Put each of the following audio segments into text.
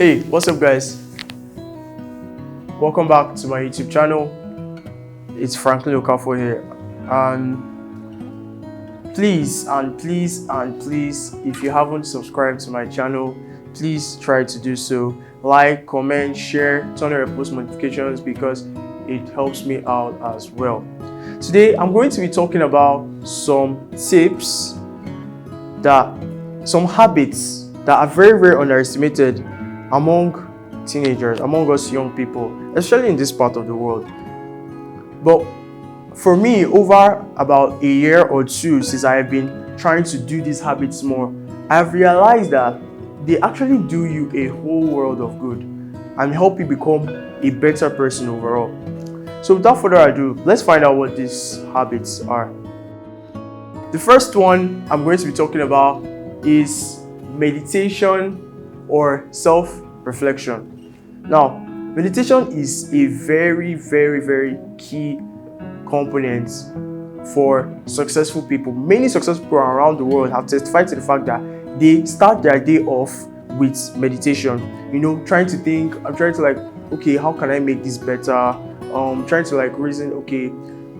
Hey, what's up guys? Welcome back to my YouTube channel. It's Franklin Okafor here. And please, if you haven't subscribed to my channel, please try to do so. Like, comment, share, turn on your post notifications because it helps me out as well. Today, I'm going to be talking about some tips, some habits that are very, very underestimated among teenagers, among us young people, especially in this part of the world. But for me, over about a year or two since I have been trying to do these habits more, I've realized that they actually do you a whole world of good and help you become a better person overall. So without further ado, let's find out what these habits are. The first one I'm going to be talking about is meditation or self-reflection. Now, meditation is a very, very, very key component for successful people. Many successful people around the world have testified to the fact that they start their day off with meditation. Trying to think, I'm trying to okay, how can I make this better? Trying to reason, okay,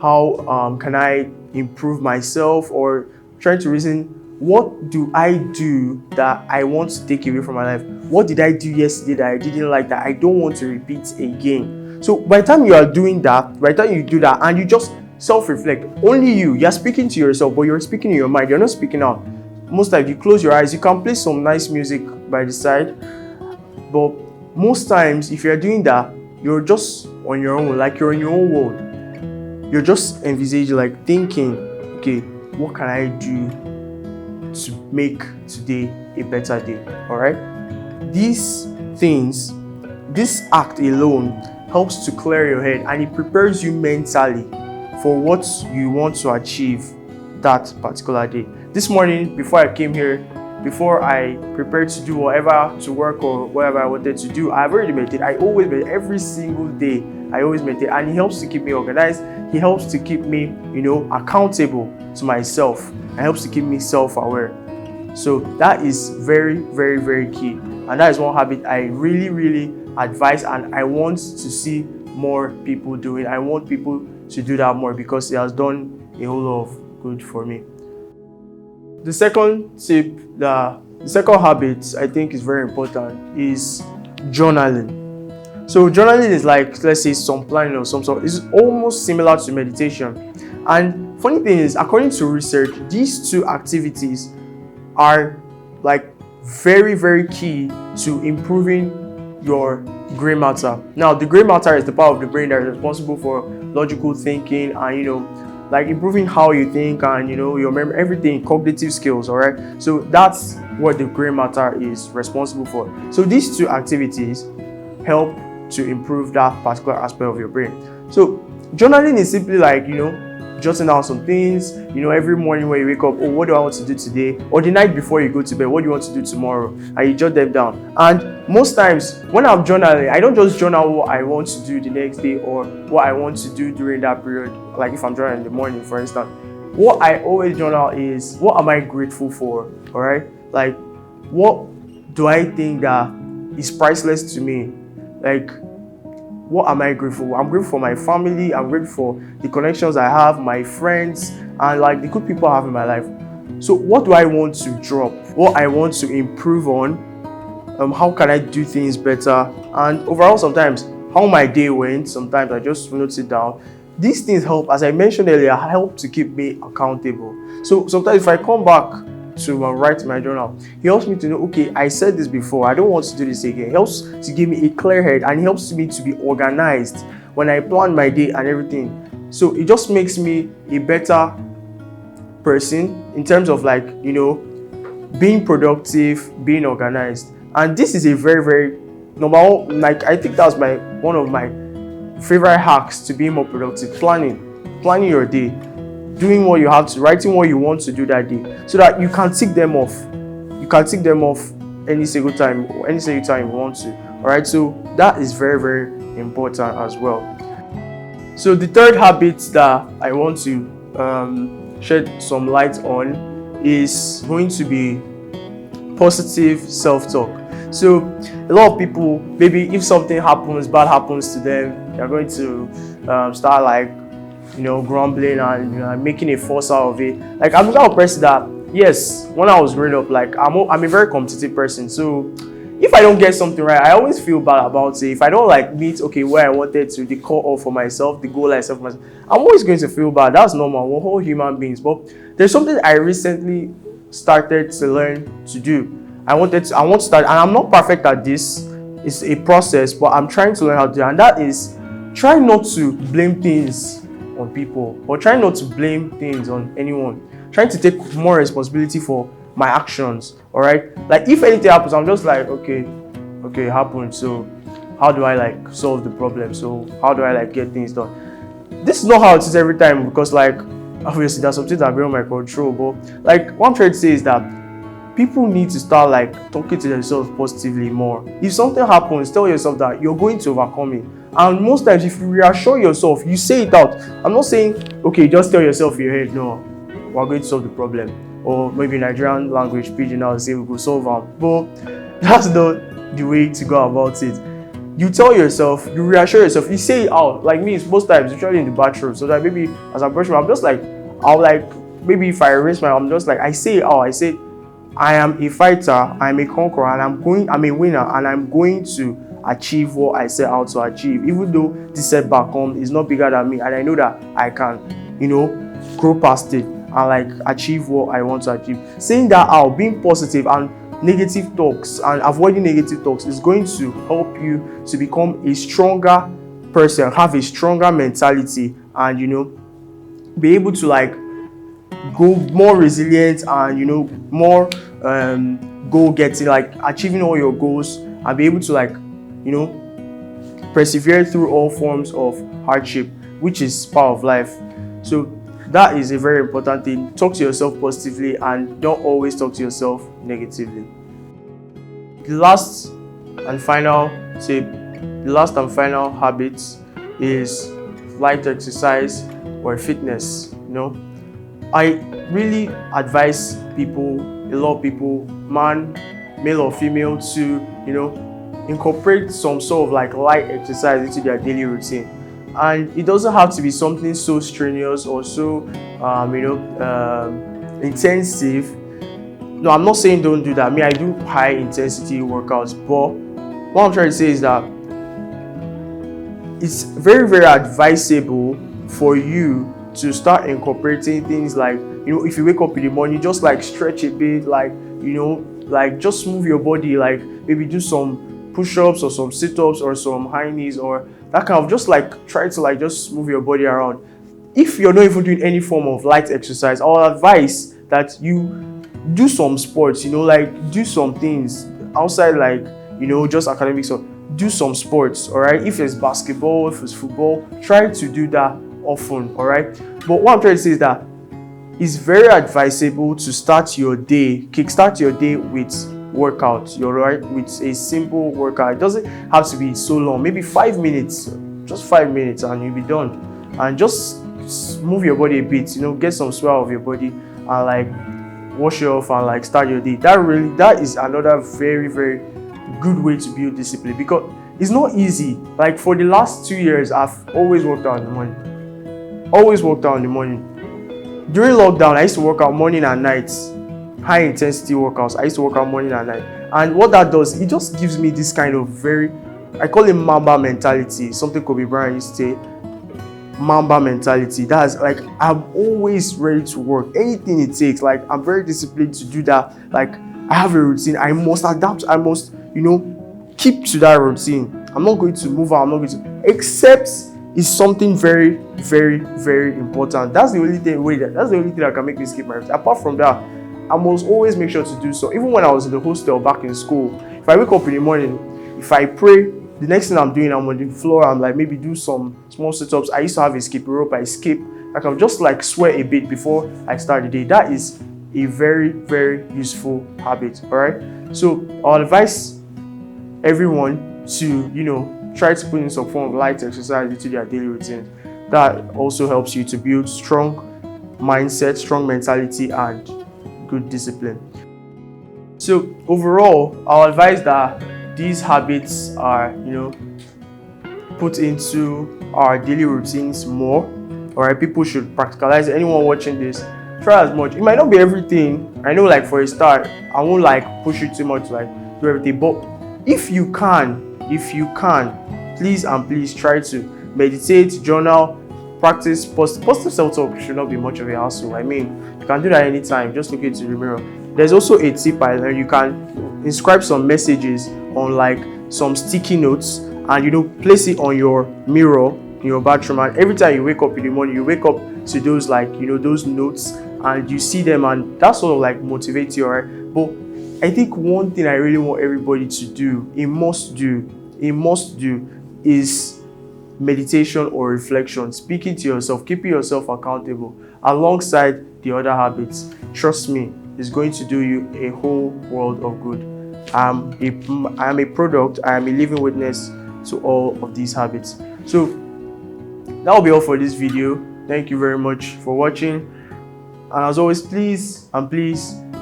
how can I improve myself, or trying to reason, what do I do that I want to take away from my life? What did I do yesterday that I didn't like that I don't want to repeat again? So by the time you are doing that, by the time you do that and you just self-reflect, only you're speaking to yourself, but you're speaking in your mind, you're not speaking out. Most times you close your eyes, you can play some nice music by the side, but most times if you're doing that, you're just on your own, you're in your own world. You're just envisaging, thinking, okay, what can I do to make today a better day? All right, these things, this act alone helps to clear your head and it prepares you mentally for what you want to achieve that particular day. This morning, before I came here, before I prepared to do whatever, to work or whatever I wanted to do, I've already meditated. I always meditate every single day. I always meditate, and it helps to keep me organized. It helps to keep me, accountable to myself. It helps to keep me self-aware. So that is very, very, very key. And that is one habit I really, really advise, and I want to see more people doing. I want people to do that more because it has done a whole lot of good for me. The second tip, the second habit I think is very important is journaling. So journaling is let's say some planning or some sort. It's almost similar to meditation. And funny thing is, according to research, these two activities are very, very key to improving your gray matter. Now, the gray matter is the part of the brain that is responsible for logical thinking and improving how you think and your memory, everything, cognitive skills. All right, so that's what the gray matter is responsible for. So these two activities help to improve that particular aspect of your brain. So journaling is simply jotting down some things, every morning when you wake up, what do I want to do today? Or the night before you go to bed, what do you want to do tomorrow? And you jot them down. And most times when I'm journaling, I don't just journal what I want to do the next day or what I want to do during that period. Like if I'm journaling in the morning, for instance, what I always journal is, what am I grateful for? All right, what do I think that is priceless to me? What am I grateful for? I'm grateful for my family. I'm grateful for the connections I have, my friends, and the good people I have in my life. So what do I want to drop? What I want to improve on? How can I do things better? And overall, sometimes how my day went. Sometimes I just note it down. These things help, as I mentioned earlier, help to keep me accountable. So sometimes if I come back to write my journal, it helps me to know, okay, I said this before, I don't want to do this again. It helps to give me a clear head and it helps me to be organized when I plan my day and everything. So it just makes me a better person in terms of being productive, being organized. And this is a very, very number one, I think that's one of my favorite hacks to be more productive. Planning your day, doing what you have to, writing what you want to do that day, so that you can tick them off. You can tick them off any single time you want to. All right, so that is very, very important as well. So the third habit that I want to shed some light on is going to be positive self-talk. So a lot of people, maybe if something happens, bad happens to them, they're going to start like, grumbling and making a fuss out of it. Like I'm the kind of person that, yes, when I was growing up, like I'm a very competitive person. So if I don't get something right, I always feel bad about it. If I don't like meet where I wanted to, the cut off for myself, the goal I set for myself, I'm always going to feel bad. That's normal. We're all human beings. But there's something I recently started to learn to do. I want to start, and I'm not perfect at this. It's a process, but I'm trying to learn how to do it. And that is, try not to blame things on people, or try not to blame things on anyone. Trying to take more responsibility for my actions. All right, like if anything happens, I'm just like, okay, it happened, so how do I like solve the problem? So how do I like get things done? This is not how it is every time, because like obviously there's some things that are beyond my control, but like what I'm trying to say is that people need to start like talking to themselves positively more. If something happens, tell yourself that you're going to overcome it. And most times, if you reassure yourself, you say it out. I'm not saying, okay, just tell yourself in your head, no, we're going to solve the problem. Or maybe Nigerian language pidgin now say we go solve them. But that's not the way to go about it. You tell yourself, you reassure yourself, you say it out. Like me, most times, usually in the bathroom. So that maybe as I'm brushing, I'm just like, maybe if I rinse I'm just like, I say it out. I say, I am a fighter, I'm a conqueror, and I'm a winner, and I'm going to achieve what I set out to achieve. Even though this setback is not bigger than me, and I know that I can, grow past it and like achieve what I want to achieve. Saying that out, being positive and negative talks and avoiding negative talks is going to help you to become a stronger person, have a stronger mentality, and be able to like go more resilient and more goal getting, like achieving all your goals, and be able to like persevere through all forms of hardship, which is part of life. So that is a very important thing. Talk to yourself positively and don't always talk to yourself negatively. The last and final habit is light exercise or fitness. I really advise people, a lot of people, male or female, to incorporate some sort of like light exercise into their daily routine. And it doesn't have to be something so strenuous or so intensive. No, I'm not saying don't do that. I do high intensity workouts, but what I'm trying to say is that it's very, very advisable for you to start incorporating things like, if you wake up in the morning, just like stretch a bit, like, like just move your body, like maybe do some push-ups or some sit-ups or some high knees, or that kind of, just like try to like just move your body around. If you're not even doing any form of light exercise, I would advise that you do some sports, like do some things outside, like, just academics, or do some sports, all right? If it's basketball, if it's football, try to do that often, all right? But what I'm trying to say is that it's very advisable to kickstart your day with workout, you're right, with a simple workout. It doesn't have to be so long, maybe 5 minutes, just 5 minutes, and you'll be done. And just move your body a bit, get some sweat out of your body, and like wash it off and like start your day. That is another very, very good way to build discipline, because it's not easy. Like for the last 2 years, I've always worked out in the morning. During lockdown, I used to work out morning and night, high intensity workouts. I used to work out morning and night. And what that does, it just gives me this kind of I call it Mamba mentality. Something Kobe Bryant used to say, Mamba mentality. That's like, I'm always ready to work. Anything it takes. Like, I'm very disciplined to do that. Like, I have a routine. I must adapt. I must, keep to that routine. I'm not going to move out. I'm not going to, except it's something very, very, very important. That's the only thing that can make me skip my routine. Apart from that, I must always make sure to do so. Even when I was in the hostel back in school, if I wake up in the morning, if I pray, the next thing I'm doing, I'm on the floor, I'm like maybe do some small sit-ups. I used to have a skip rope, I skip. I can just like sweat a bit before I start the day. That is a very, very useful habit, all right? So I'll advise everyone to, try to put in some form of light exercise into their daily routine. That also helps you to build strong mindset, strong mentality, and good discipline. So overall, I'll advise that these habits are, put into our daily routines more. Alright, people should practicalize it. Anyone watching this, try as much. It might not be everything. I know, like for a start, I won't like push you too much to like do everything. But if you can, please and please try to meditate, journal, practice positive self-talk. Should not be much of a hassle. I mean, you can do that anytime. Just look into the mirror. There's also a tip I learned. You can inscribe some messages on like some sticky notes and place it on your mirror in your bathroom, and every time you wake up in the morning, you wake up to those those notes and you see them, and that sort of like motivates you. Alright, but I think one thing I really want everybody to do, a must do, is meditation or reflection, speaking to yourself, keeping yourself accountable alongside the other habits. Trust me, it's going to do you a whole world of good. I am a product, I am a living witness to all of these habits. So that will be all for this video. Thank you very much for watching, and as always, please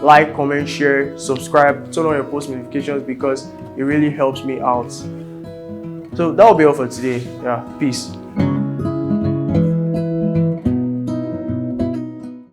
like, comment, share, subscribe, turn on your post notifications, because it really helps me out. So that will be all for today. Yeah, peace.